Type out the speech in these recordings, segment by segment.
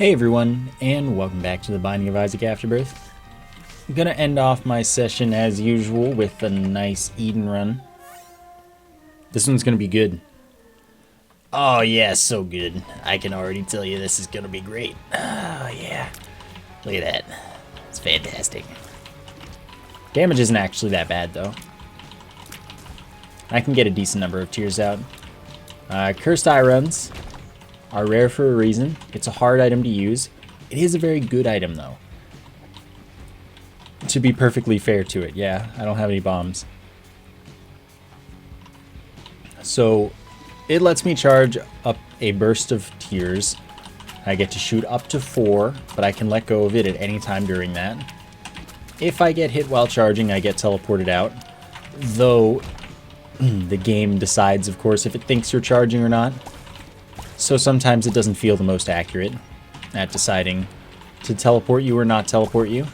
Hey everyone, and welcome back to the Binding of Isaac Afterbirth. I'm gonna end off my session as usual with a nice Eden run. This one's gonna be good. Oh yeah, so good. I can already tell you this is gonna be great. Oh yeah. Look at that. It's fantastic. Damage isn't actually that bad though. I can get a decent number of tears out. Cursed Eye runs are rare for a reason. It's a hard item to use. It is a very good item though. To be perfectly fair to it, yeah, I don't have any bombs. So it lets me charge up a burst of tears. I get to shoot up to 4, but I can let go of it at any time during that. If I get hit while charging, I get teleported out. Though the game decides, of course, if it thinks you're charging or not. So sometimes it doesn't feel the most accurate at deciding to teleport you or not teleport you.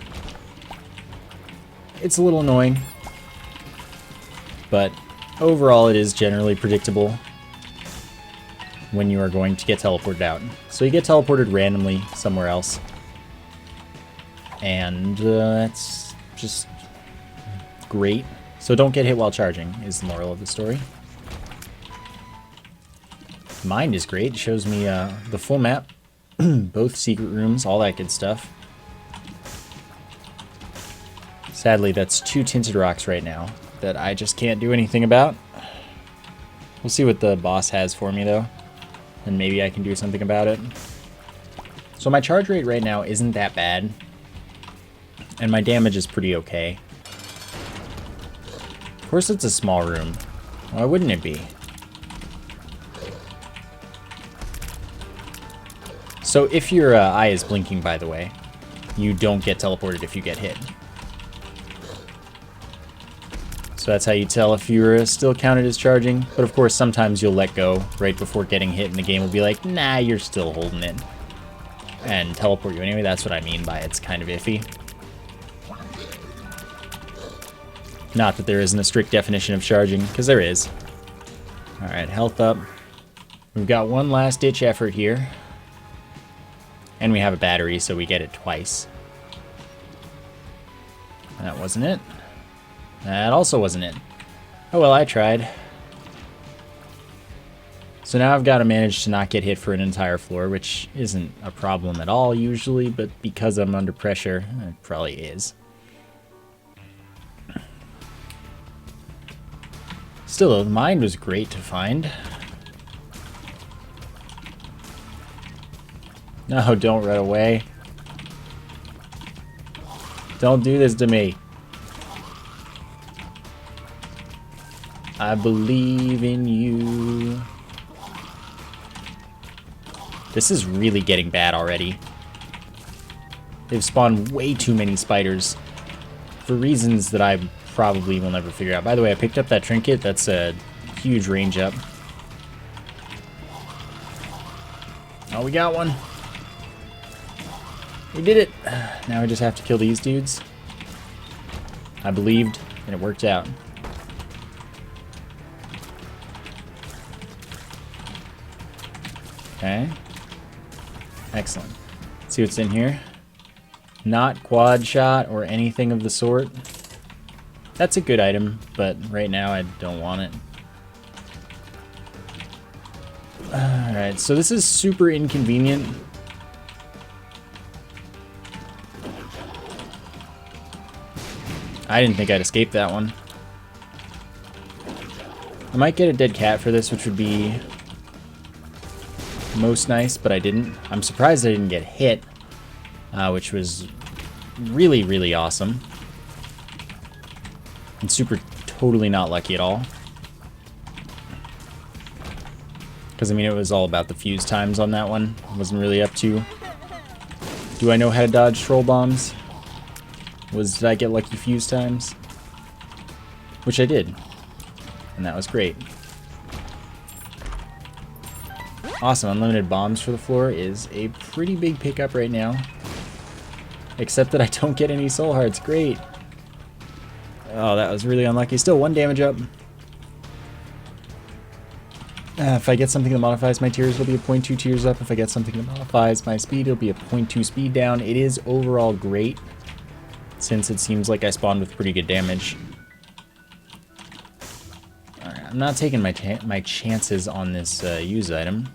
It's a little annoying, but overall it is generally predictable when you are going to get teleported out. So you get teleported randomly somewhere else, and that's just great. So don't get hit while charging is the moral of the story. Mind is great. It shows me the full map, both secret rooms, all that good stuff. Sadly, that's 2 tinted rocks right now that I just can't do anything about. We'll see what the boss has for me though, and maybe I can do something about it. So my charge rate right now isn't that bad, and my damage is pretty okay. Of course it's a small room. Why wouldn't it be? So if your eye is blinking, by the way, you don't get teleported if you get hit. So that's how you tell if you're still counted as charging. But of course, sometimes you'll let go right before getting hit, and the game will be like, nah, you're still holding it, and teleport you anyway. That's what I mean by it's kind of iffy. Not that there isn't a strict definition of charging, because there is. Alright, health up. We've got one last ditch effort here. And we have a battery, so we get it twice. That wasn't it. That also wasn't it. Oh well, I tried. So now I've got to manage to not get hit for an entire floor, which isn't a problem at all usually, but because I'm under pressure, it probably is. Still though, the mind was great to find. No, don't run away. Don't do this to me. I believe in you. This is really getting bad already. They've spawned way too many spiders for reasons that I probably will never figure out. By the way, I picked up that trinket. That's a huge range up. Oh, we got one. We did it! Now we just have to kill these dudes. I believed, and it worked out. Okay. Excellent. Let's see what's in here. Not quad shot or anything of the sort. That's a good item, but right now I don't want it. Alright, so this is super inconvenient. I didn't think I'd escape that one. I might get a dead cat for this, which would be most nice, but I didn't. I'm surprised I didn't get hit, which was really, really awesome. And super totally not lucky at all. Because, I mean, it was all about the fuse times on that one. I wasn't really up to, do I know how to dodge troll bombs? Did I get lucky fuse times? Which I did. And that was great. Awesome, unlimited bombs for the floor is a pretty big pickup right now. Except that I don't get any soul hearts. Great. Oh, that was really unlucky. Still 1 damage up. If I get something that modifies my tears, it'll be a 0.2 tears up. If I get something that modifies my speed, it'll be a 0.2 speed down. It is overall great, since it seems like I spawned with pretty good damage. Alright, I'm not taking my chances on this use item.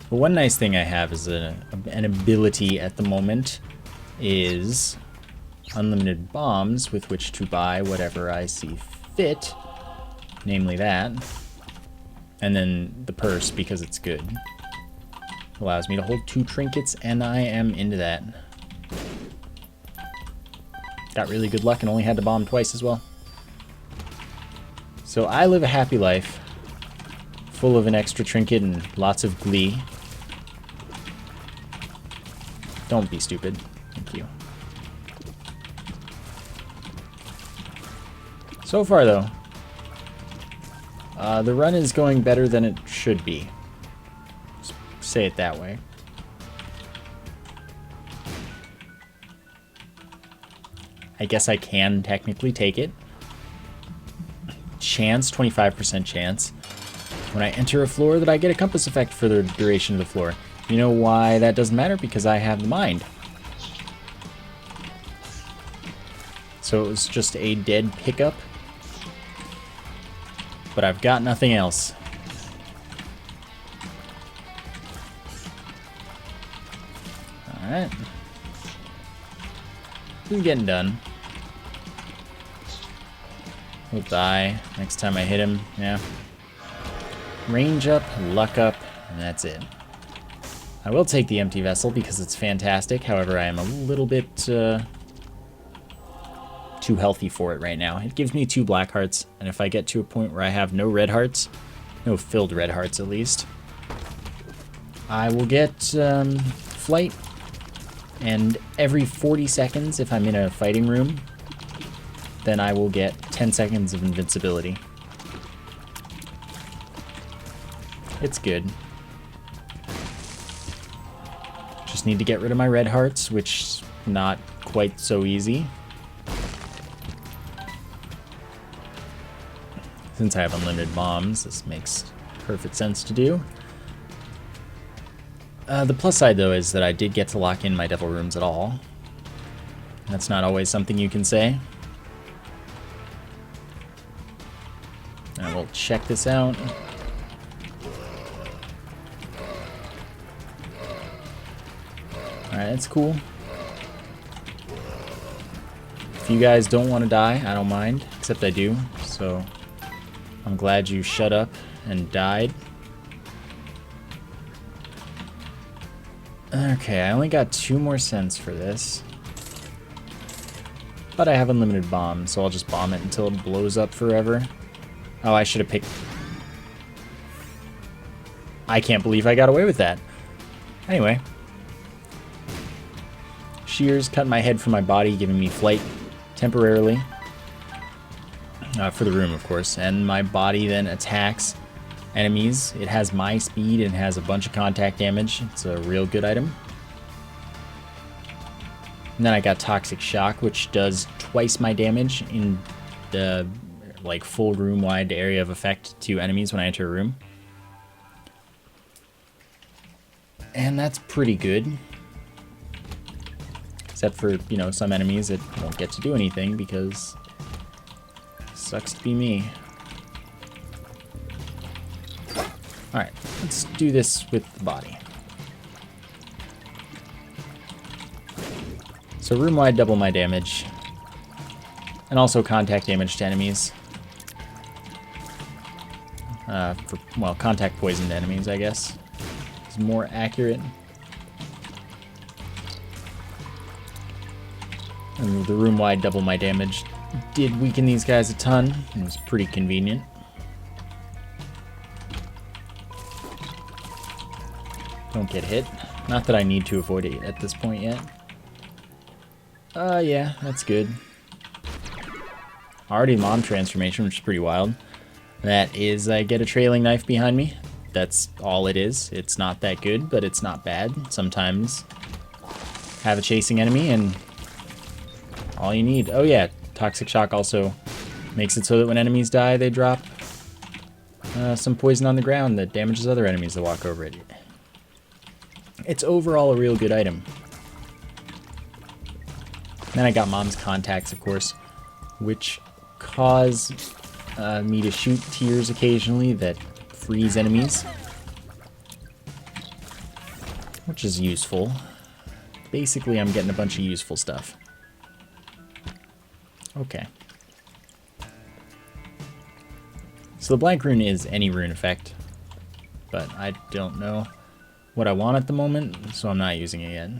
But one nice thing I have is an ability at the moment is unlimited bombs with which to buy whatever I see fit. Namely that. And then the purse, because it's good. Allows me to hold 2 trinkets, and I am into that. Got really good luck and only had to bomb twice as well. So I live a happy life, full of an extra trinket and lots of glee. Don't be stupid. Thank you. So far, though, the run is going better than it should be. Let's say it that way. I guess I can technically take it. Chance, 25% chance. When I enter a floor that I get a compass effect for the duration of the floor. You know why that doesn't matter? Because I have the mind. So it was just a dead pickup. But I've got nothing else. Alright. This is getting done. He'll die next time I hit him, yeah. Range up, luck up, and that's it. I will take the empty vessel because it's fantastic. However, I am a little bit too healthy for it right now. It gives me 2 black hearts, and if I get to a point where I have no red hearts, no filled red hearts at least, I will get flight, and every 40 seconds, if I'm in a fighting room, then I will get 10 seconds of invincibility. It's good. Just need to get rid of my red hearts, which is not quite so easy. Since I have unlimited bombs, this makes perfect sense to do. The plus side, though, is that I did get to lock in my devil rooms at all. That's not always something you can say. And we'll check this out. Alright, that's cool. If you guys don't want to die, I don't mind, except I do, so I'm glad you shut up and died. Okay, I only got 2 more cents for this. But I have unlimited bombs, so I'll just bomb it until it blows up forever. Oh, I should have picked... I can't believe I got away with that. Anyway. Shears cut my head from my body, giving me flight temporarily. For the room, of course. And my body then attacks enemies. It has my speed and has a bunch of contact damage. It's a real good item. And then I got Toxic Shock, which does twice my damage in the like full room-wide area of effect to enemies when I enter a room. And that's pretty good. Except for, you know, some enemies that won't get to do anything because sucks to be me. Alright, let's do this with the body. So room-wide double my damage. And also contact damage to enemies. Well, contact poisoned enemies, I guess. It's more accurate. And the room-wide double my damage did weaken these guys a ton. It was pretty convenient. Don't get hit. Not that I need to avoid it at this point yet. Yeah, that's good. Already Mom transformation, which is pretty wild. That is, I get a trailing knife behind me. That's all it is. It's not that good, but it's not bad. Sometimes have a chasing enemy and all you need. Oh yeah, Toxic Shock also makes it so that when enemies die, they drop some poison on the ground that damages other enemies that walk over it. It's overall a real good item. Then I got Mom's Contacts, of course, which cause me to shoot tears occasionally that freeze enemies, which is useful. Basically, I'm getting a bunch of useful stuff. Okay. So the blank rune is any rune effect, but I don't know what I want at the moment, so I'm not using it yet.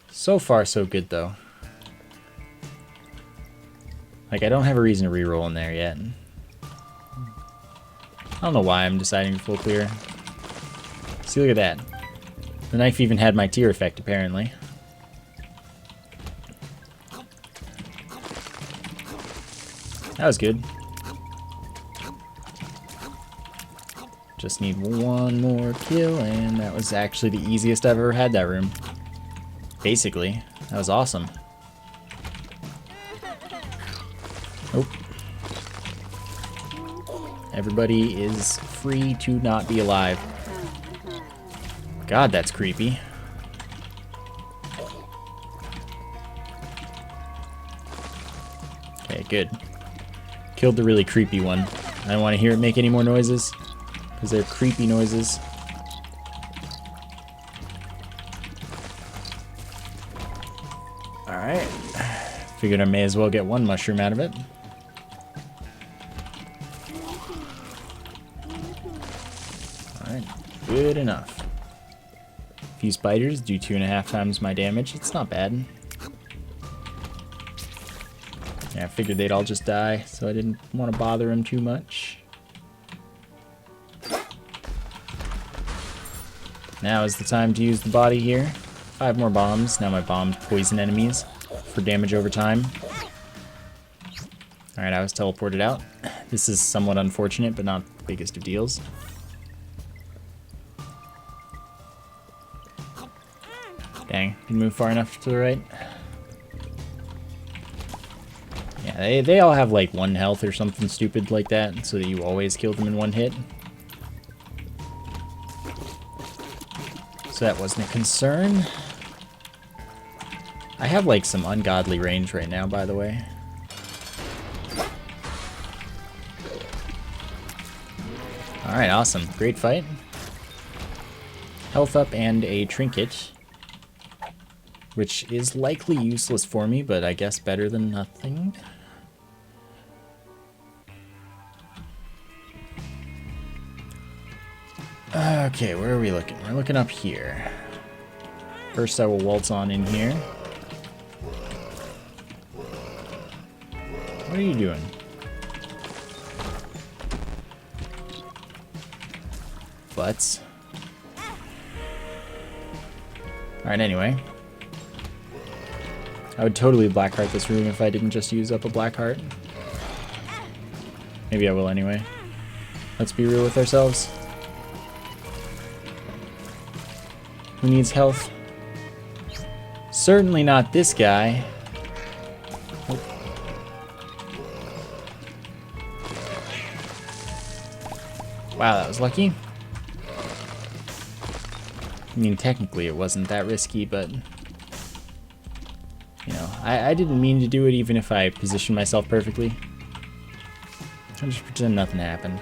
So far, so good, though. Like, I don't have a reason to reroll in there yet. I don't know why I'm deciding to full clear. See, look at that. The knife even had my tear effect, apparently. That was good. Just need one more kill, and that was actually the easiest I've ever had that room. Basically. That was awesome. Nope. Everybody is free to not be alive. God, that's creepy. Okay, good. Killed the really creepy one. I don't want to hear it make any more noises, because they're creepy noises. Alright. Figured I may as well get one mushroom out of it. Alright, good enough. A few spiders do 2.5 times my damage. It's not bad. Yeah, I figured they'd all just die, so I didn't want to bother them too much. Now is the time to use the body here. 5 more bombs. Now my bombs poison enemies for damage over time. Alright, I was teleported out. This is somewhat unfortunate, but not the biggest of deals. Dang, didn't move far enough to the right. Yeah, they all have like 1 health or something stupid like that, so that you always kill them in 1 hit. So that wasn't a concern. I have like some ungodly range right now, by the way. Alright, awesome. Great fight. Health up and a trinket, which is likely useless for me, but I guess better than nothing. Okay, where are we looking? We're looking up here. First, I will waltz on in here. What are you doing? Butts. Alright, anyway. I would totally blackheart this room if I didn't just use up a blackheart. Maybe I will anyway. Let's be real with ourselves. Who needs health? Certainly not this guy. Oh. Wow, that was lucky. I mean, technically it wasn't that risky, but... You know, I didn't mean to do it even if I positioned myself perfectly. I'll just pretend nothing happened.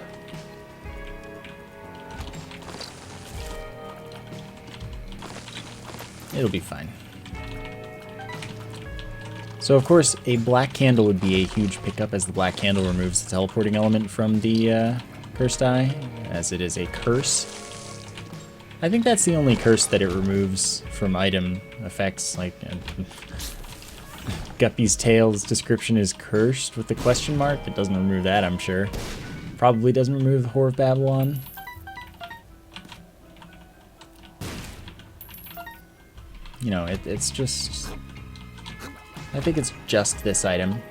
It'll be fine. So of course, a black candle would be a huge pickup, as the black candle removes the teleporting element from the cursed eye, as it is a curse. I think that's the only curse that it removes from item effects. Like Guppy's Tail's description is cursed with a question mark. It doesn't remove that, I'm sure. Probably doesn't remove the Whore of Babylon. You know, it's just... I think it's just this item.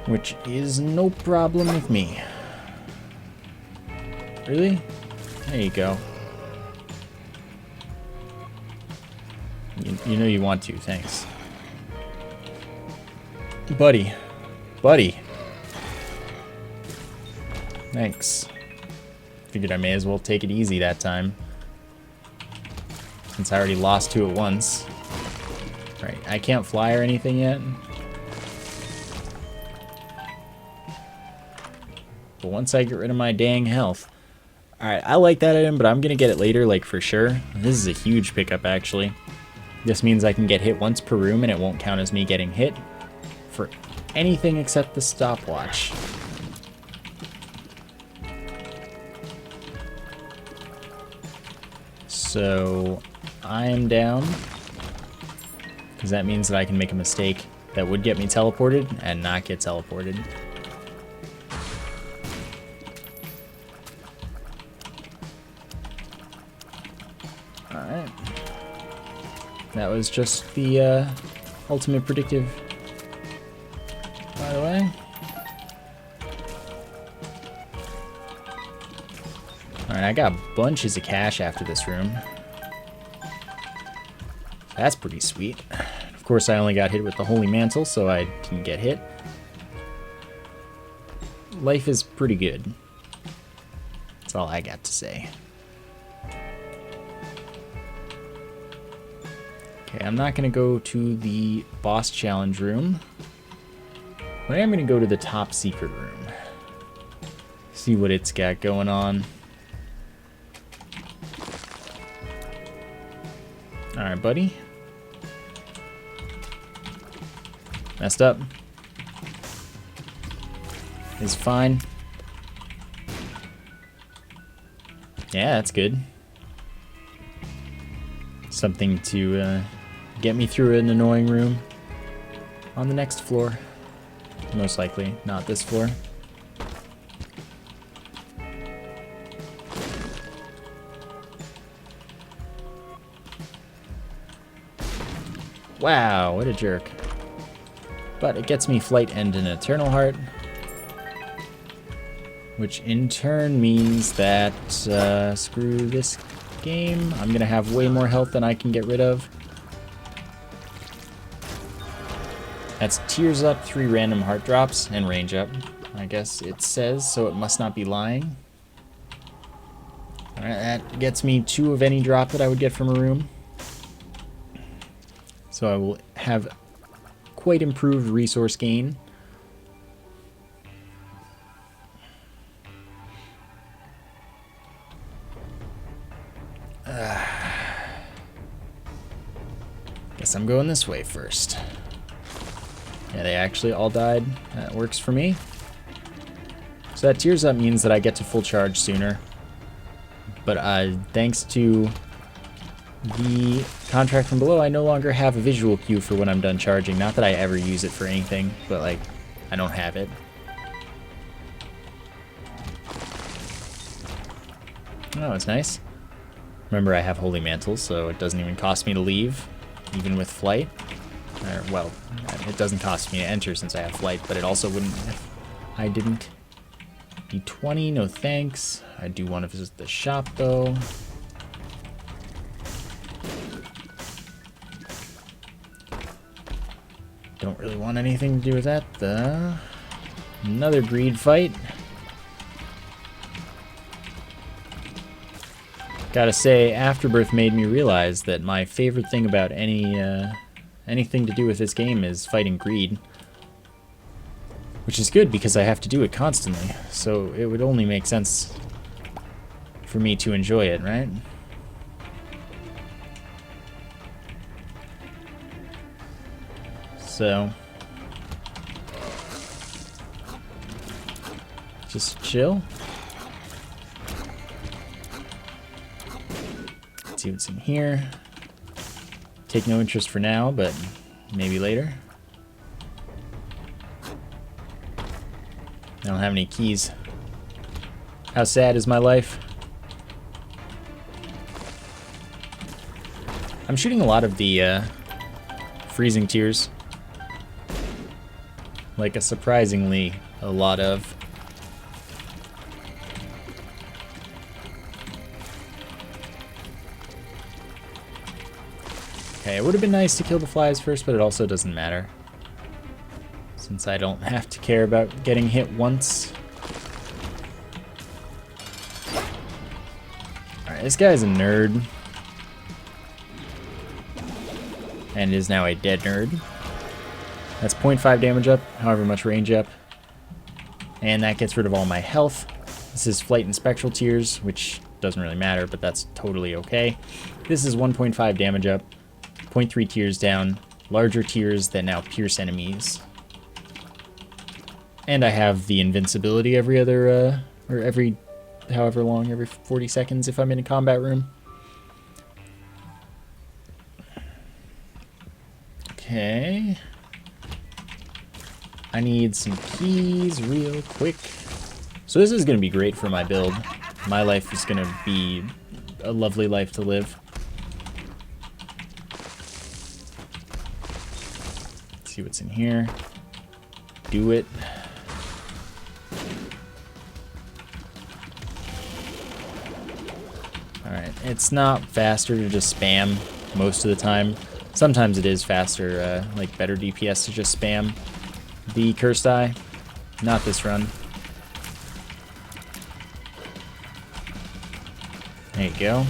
Which is no problem with me. Really? There you go. You know you want to, thanks. Buddy. Buddy. Thanks. Figured I may as well take it easy that time, since I already lost to it once. Right, I can't fly or anything yet. But once I get rid of my dang health. Alright, I like that item, but I'm gonna get it later, like for sure. This is a huge pickup, actually. This means I can get hit once per room, and it won't count as me getting hit for anything except the stopwatch. So I'm down, because that means that I can make a mistake that would get me teleported and not get teleported. Alright. That was just the ultimate predictive, by the way. Alright, I got bunches of cash after this room. That's pretty sweet. Of course, I only got hit with the Holy Mantle, so I didn't get hit. Life is pretty good. That's all I got to say. Okay, I'm not going to go to the boss challenge room, but I am going to go to the top secret room. See what it's got going on. Alright, buddy. Messed up. Is fine. Yeah, that's good. Something to get me through an annoying room on the next floor. Most likely not this floor. Wow, what a jerk. But it gets me Flight and an Eternal Heart, which in turn means that, screw this game. I'm gonna have way more health than I can get rid of. That's Tears Up, 3 random heart drops, and range up. I guess it says, so it must not be lying. Alright, that gets me 2 of any drop that I would get from a room. So I will have quite improved resource gain. Guess I'm going this way first. Yeah, they actually all died. That works for me. So that Tears Up means that I get to full charge sooner. But thanks to the contract from below, I no longer have a visual cue for when I'm done charging. Not that I ever use it for anything, but like, I don't have it. Oh, it's nice. Remember, I have Holy Mantle, so it doesn't even cost me to leave, even with Flight. Well, it doesn't cost me to enter since I have Flight, but it also wouldn't if I didn't. D20, no thanks. I do want to visit the shop, though. Don't really want anything to do with that, though. Another greed fight. Gotta say, Afterbirth made me realize that my favorite thing about anything to do with this game is fighting greed. Which is good because I have to do it constantly, so it would only make sense for me to enjoy it, right? So just chill. Let's see what's in here. Take no interest for now, but maybe later. I don't have any keys. How sad is my life? I'm shooting a lot of the freezing tears. Like a surprisingly a lot of. Okay, it would have been nice to kill the flies first, but it also doesn't matter. since I don't have to care about getting hit once. Alright, this guy's a nerd. And is now a dead nerd. That's 0.5 damage up, however much range up. And that gets rid of all my health. This is Flight and Spectral Tears, which doesn't really matter, but that's totally okay. This is 1.5 damage up, 0.3 tears down, larger tears that now pierce enemies. And I have the invincibility every other, or every, however long, every 40 seconds if I'm in a combat room. Okay. I need some keys real quick. So this is going to be great for my build. My life is going to be a lovely life to live. Let's see what's in here. Do it. Alright, it's not faster to just spam most of the time. Sometimes it is faster, like better DPS to just spam the Cursed Eye. Not this run. There you go.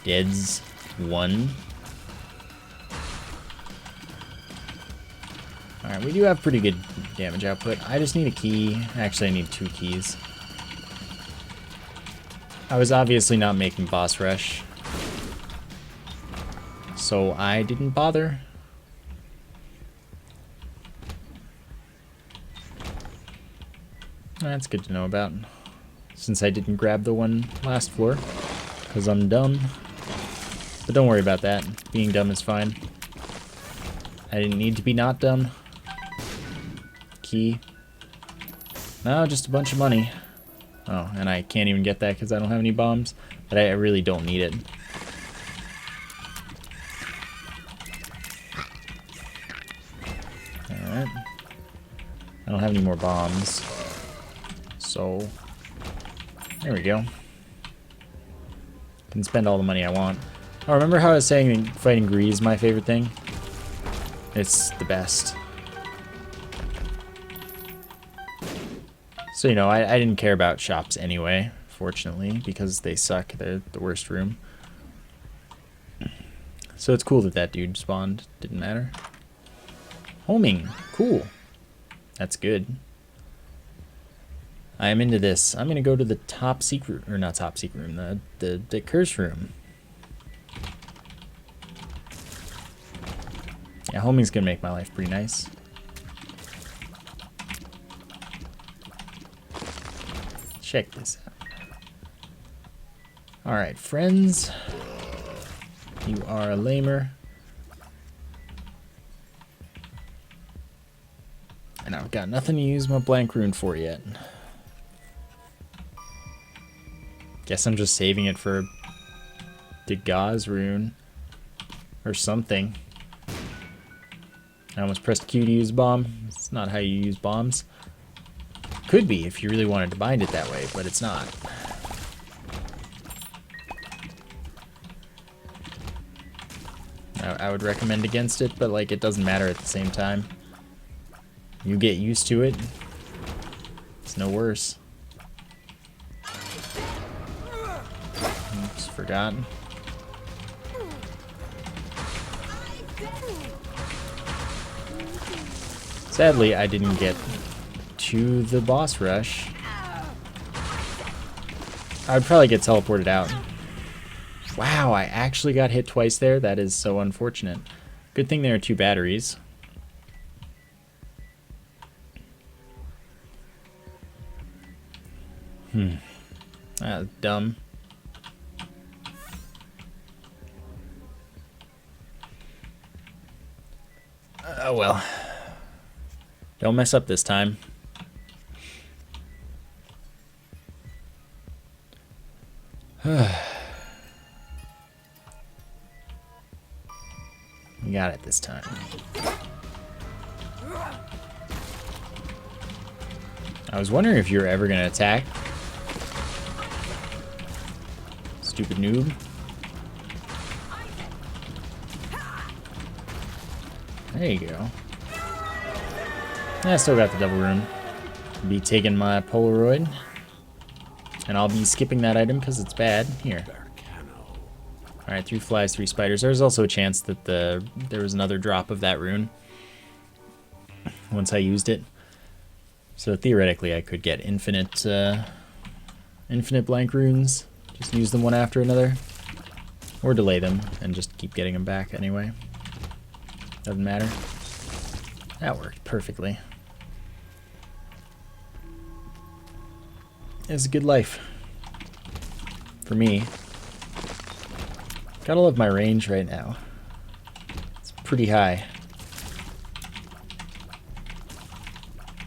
Deads 1. Alright, we do have pretty good damage output. I just need a key. Actually, I need 2 keys. I was obviously not making boss rush, so I didn't bother. That's good to know about, since I didn't grab the one last floor, because I'm dumb. But don't worry about that. Being dumb is fine. I didn't need to be not dumb. Key. No, just a bunch of money. Oh, and I can't even get that because I don't have any bombs, but I really don't need it. Alright. I don't have any more bombs. So, there we go. Can spend all the money I want. Oh, remember how I was saying fighting greed is my favorite thing? It's the best. So, you know, I didn't care about shops anyway, fortunately, because they suck. They're the worst room. So it's cool that that dude spawned. Didn't matter. Homing. Cool. That's good. I am into this. I'm going to go to the top secret, or not top secret room, the curse room. Yeah, homing's going to make my life pretty nice. Check this out. Alright, friends. You are a lamer. And I've got nothing to use my blank rune for yet. Guess I'm just saving it for Degas rune. Or something. I almost pressed Q to use bomb. It's not how you use bombs. Could be if you really wanted to bind it that way, but it's not. I would recommend against it, but like it doesn't matter at the same time. You get used to it. It's no worse. Oops, forgot. Sadly, I didn't get to the boss rush. I would probably get teleported out. Wow, I actually got hit twice there. That is so unfortunate. Good thing there are 2 batteries. That's dumb. Oh well. Don't mess up this time. We got it this time. I was wondering if you were ever gonna attack. Stupid noob. There you go. I still got the double rune. Be taking my Polaroid. And I'll be skipping that item because it's bad. Here. Alright, 3 flies, 3 spiders. There's also a chance that there was another drop of that rune once I used it. So theoretically I could get infinite blank runes. Just use them one after another. Or delay them and just keep getting them back anyway. Doesn't matter. That worked perfectly. It's a good life. For me. Gotta love my range right now. It's pretty high.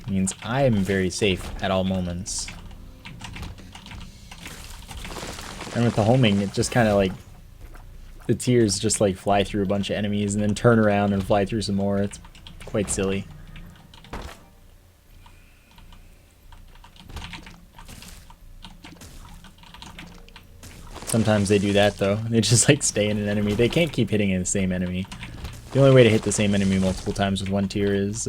Means I'm very safe at all moments. And with the homing, it just kind of like... the tears just like fly through a bunch of enemies and then turn around and fly through some more. It's quite silly. Sometimes they do that though. They just like stay in an enemy. They can't keep hitting the same enemy. The only way to hit the same enemy multiple times with one tier is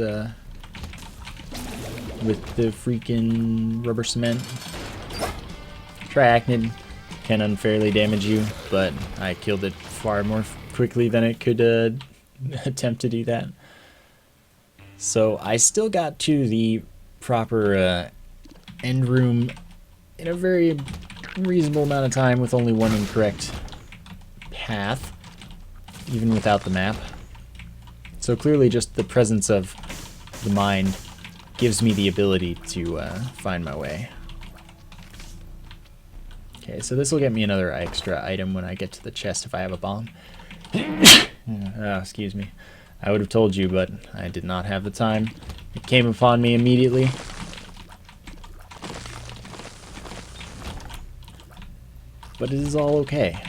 with the freaking rubber cement. Triachnid can unfairly damage you, but I killed it far more quickly than it could attempt to do that. So I still got to the proper end room in a very reasonable amount of time with only one incorrect path, even without the map. So clearly just the presence of the mind gives me the ability to find my way. Okay, so this will get me another extra item when I get to the chest if I have a bomb. Oh, excuse me. I would have told you, but I did not have the time. It came upon me immediately. But it is all okay.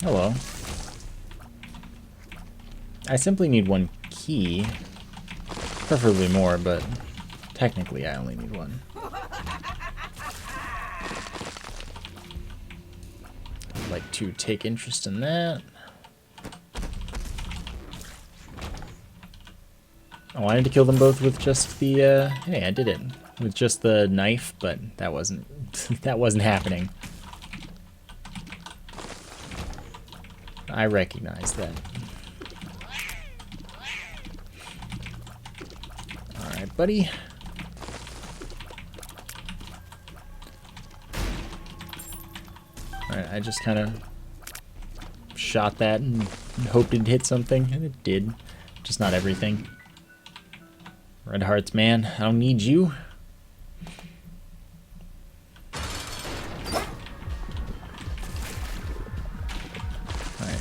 Hello. I simply need one key. Preferably more, but technically I only need one. I'd like to take interest in that. I wanted to kill them both with just the, hey, I did it. With just the knife, but that wasn't that wasn't happening. I recognize that. Alright, buddy. Alright, I just kind of shot that and hoped it'd hit something, and it did. Just not everything. Red hearts, man. I don't need you.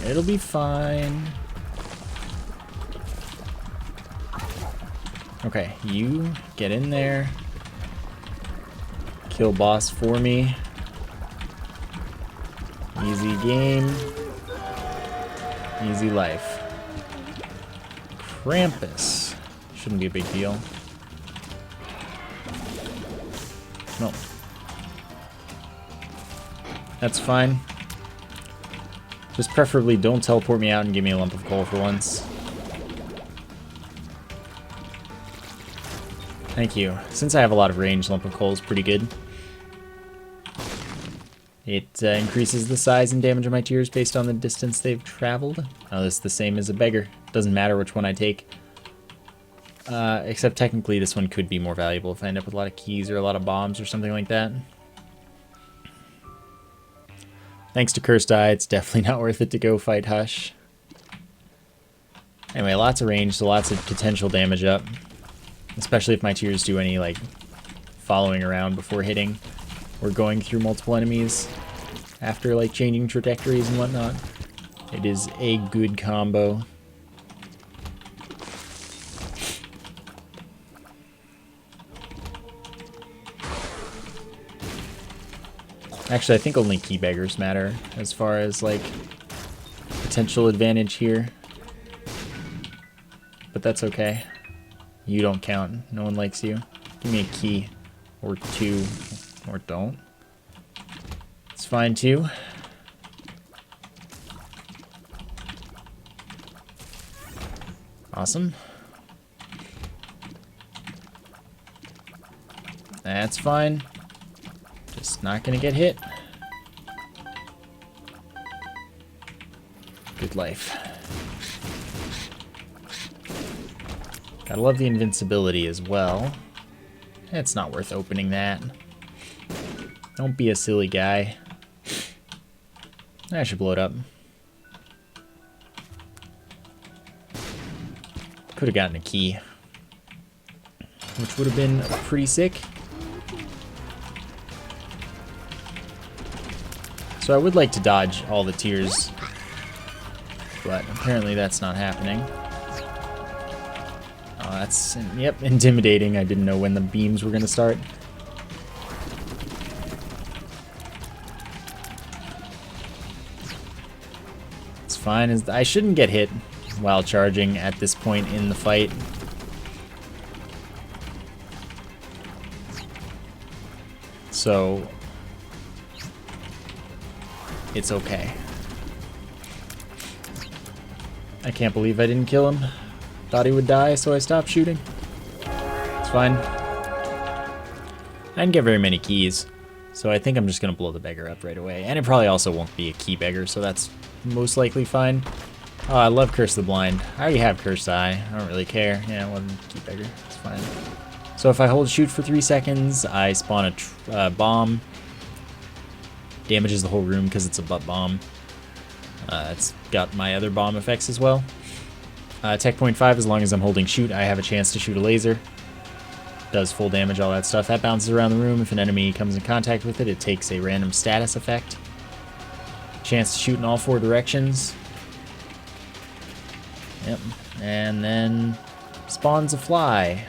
It'll be fine. Okay, you get in there. Kill boss for me. Easy game. Easy life. Krampus. Shouldn't be a big deal. No. That's fine. Just preferably don't teleport me out and give me a lump of coal for once. Thank you. Since I have a lot of range, lump of coal is pretty good. It increases the size and damage of my tiers based on the distance they've traveled. Now this is the same as a beggar. Doesn't matter which one I take. Except technically this one could be more valuable if I end up with a lot of keys or a lot of bombs or something like that. Thanks to Cursed Eye, it's definitely not worth it to go fight Hush. Anyway, lots of range, so lots of potential damage up. Especially if my tiers do any, like, following around before hitting. Or going through multiple enemies after, like, changing trajectories and whatnot. It is a good combo. Actually, I think only key beggars matter as far as, like, potential advantage here. But that's okay. You don't count. No one likes you. Give me a key. Or two. Or don't. It's fine, too. Awesome. That's fine. Just not gonna get hit. Good life. Gotta love the invincibility as well. It's not worth opening that. Don't be a silly guy. I should blow it up. Could have gotten a key, which would have been pretty sick. So I would like to dodge all the tears, but apparently that's not happening. Oh, that's, yep, intimidating. I didn't know when the beams were going to start. It's fine. I shouldn't get hit while charging at this point in the fight. So it's okay. I can't believe I didn't kill him. Thought he would die, so I stopped shooting. It's fine. I didn't get very many keys, so I think I'm just gonna blow the beggar up right away. And it probably also won't be a key beggar, so that's most likely fine. Oh, I love Curse the Blind. I already have Cursed Eye. I don't really care. Yeah, it wasn't a key beggar. It's fine. So if I hold shoot for 3 seconds, I spawn a bomb. Damages the whole room because it's a butt bomb. It's got my other bomb effects as well. Tech point 5, as long as I'm holding shoot, I have a chance to shoot a laser. Does full damage, all that stuff. That bounces around the room. If an enemy comes in contact with it, it takes a random status effect. Chance to shoot in all 4 directions. Yep. And then spawns a fly.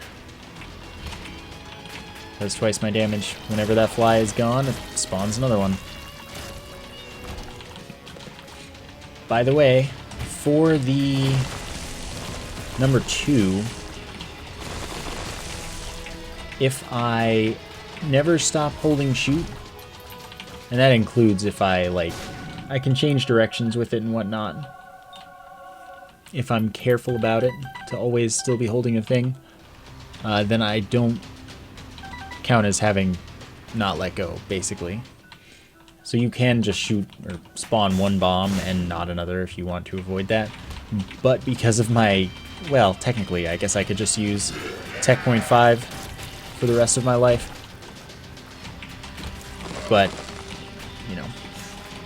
Does twice my damage. Whenever that fly is gone, it spawns another one. By the way, for the number 2, if I never stop holding shoot, and that includes if I can change directions with it and whatnot, if I'm careful about it to always still be holding a thing, then I don't count as having not let go, basically. So you can just shoot or spawn one bomb and not another if you want to avoid that. But because of my, well, technically, I guess I could just use Tech point 5 for the rest of my life. But, you know,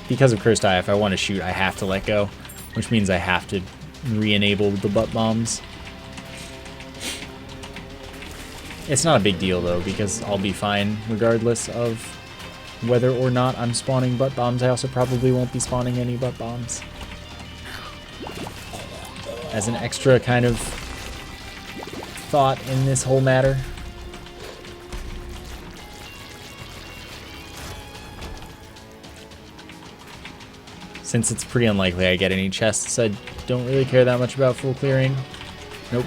because of Cursed Eye, if I want to shoot, I have to let go, which means I have to re-enable the butt bombs. It's not a big deal, though, because I'll be fine regardless of whether or not I'm spawning butt bombs. I also probably won't be spawning any butt bombs. As an extra kind of thought in this whole matter. Since it's pretty unlikely I get any chests, I don't really care that much about full clearing. Nope.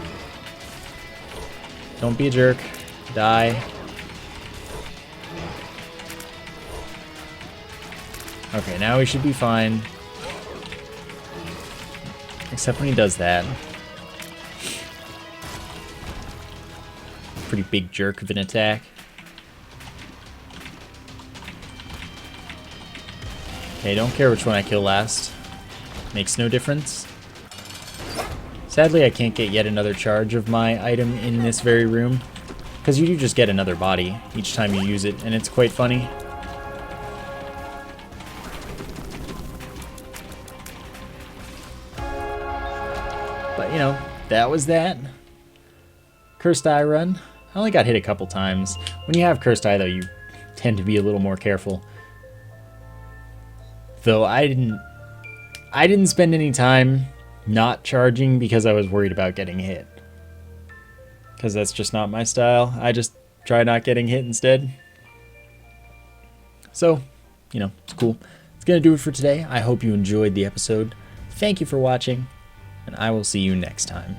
Don't be a jerk. Die. Okay, now we should be fine. Except when he does that. Pretty big jerk of an attack. Okay, don't care which one I kill last. Makes no difference. Sadly, I can't get yet another charge of my item in this very room, because you do just get another body each time you use it, and it's quite funny. But, you know, that was that. Cursed Eye run. I only got hit a couple times. When you have Cursed Eye, though, you tend to be a little more careful. Though I didn't spend any time not charging because I was worried about getting hit. Because that's just not my style. I just try not getting hit instead. So, you know, it's cool. It's going to do it for today. I hope you enjoyed the episode. Thank you for watching, and I will see you next time.